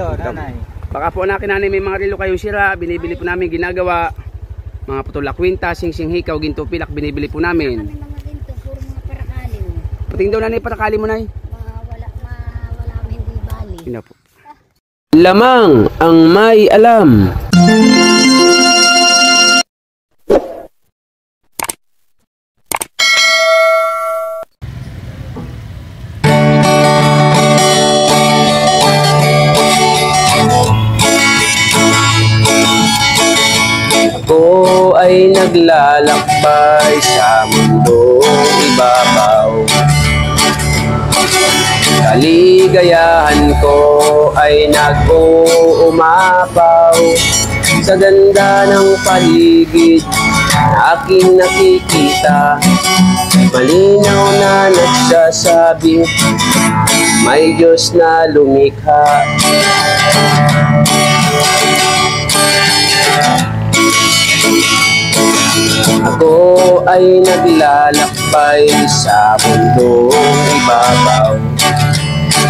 Nanay. Baka po anak nanay may mga relo kayong sira, binibili po namin ginagawa. Mga putula kwinta, singsing hikaw, ginto pilak, binibili po namin. Kami mga ginto, puro mga parakali mo. Pating daw nanay parakali mo nay. Wala hindi bali. Ina po. Lamang ang may alam. Ako ay naglalakbay sa mundong ibabaw. Kaligayahan ko ay nag-uumapaw sa ganda ng paligid na aking nakikita. Malinaw na nagsasabi, may Diyos na lumikha. Ako ay naglalakbay sa mundong ibabaw.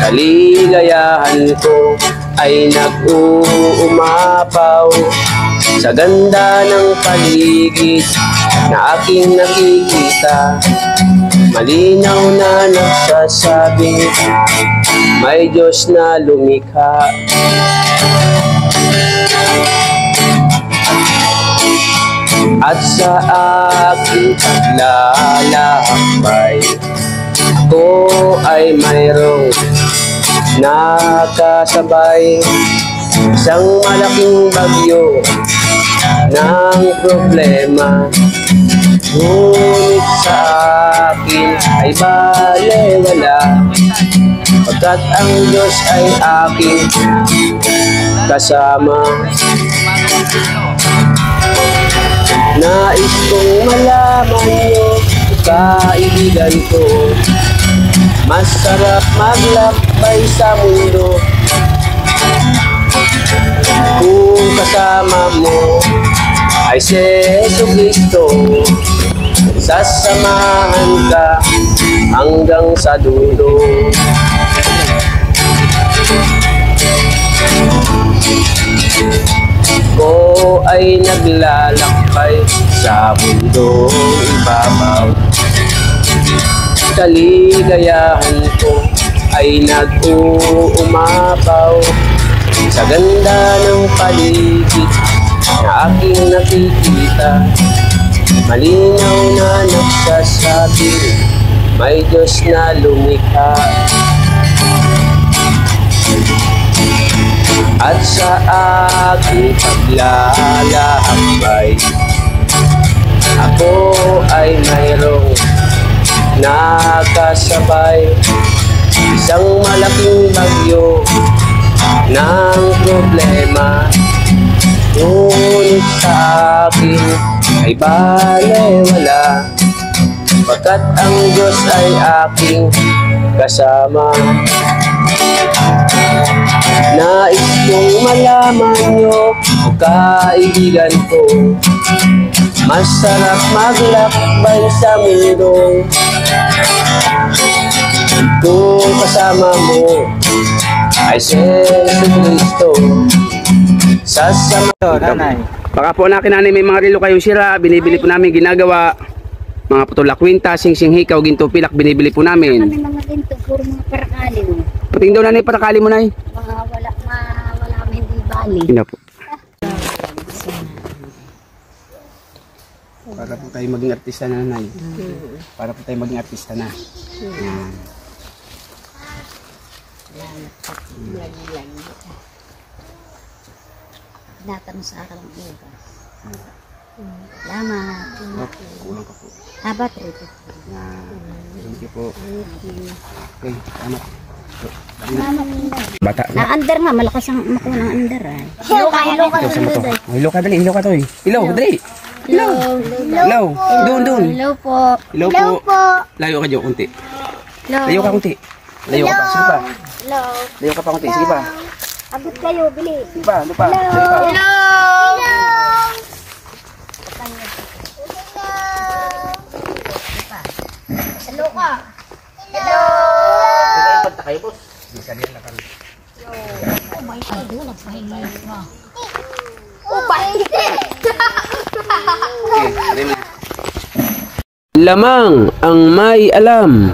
Kaligayahan ko ay nag-uumapaw sa ganda ng paligid na aking nakikita. Malinaw na nagsasabi, may Diyos na lumikha. At sa aking paglalakbay, ako ay mayroong nakasabay. Isang malaking bagyo ng problema, ngunit sa akin ay balewala, pagkat ang Diyos ay aking kasama. Nais kong malaman niyo, kaibigan ko, masarap maglakbay sa mundo kung kasama mo ay si Jesucristo. Sasamahan ka hanggang sa dulo. Ako ay naglalakbay sa mundong ibabaw. Kaligayahan ko ay nag-uumapaw sa ganda ng paligid na aking nakikita. Malinaw na nagsasabi, may Diyos na lumikha. At sa aking paglalakbay, ako ay mayroong nakasabay. Isang malaking bagyo ng problema, ngunit sa akin ay balewala, pagkat ang Diyos ay aking kasama. Nais kong malaman niyo, kaibigan ko, masarap maglakbay sa mundo kung kasama mo ay si Jesucristo. Sasama. Nanay. Baka po anak nanay may mga relo kayong sira, binibili po namin ginagawa. Mga putula kwinta, singsing hikaw, ginto pilak, binibili po namin. Kami mga ginto, puro mga parakali mo. Pating daw nanay parakali mo nay. Wala hindi bali. Ina po. Para po tayo maging artista na nanay. Para po tayo maging artista na. Natanong sa akin ang bukas. Salamat. Kulang ka po. Habat rito. Thank you po. Okay, salamat. Bata na. Under nga, malakas ang makuha ng under ay. Hilo ka. Hilo ka dali, hilo ka to eh. Hilo, dali. Hilo. Hilo. Doon. Hello po. Hilo po. Layo ka dyan, kunti. Layo ka kunti. Layo ka pa, sige pa. Layo ka pa kunti, sige pa. Abot kayo, bili. Sige pa, ano pa? Hello. Hello ka. Hello. Kayo boss. Bisa niya na kami. Lamang ang may alam.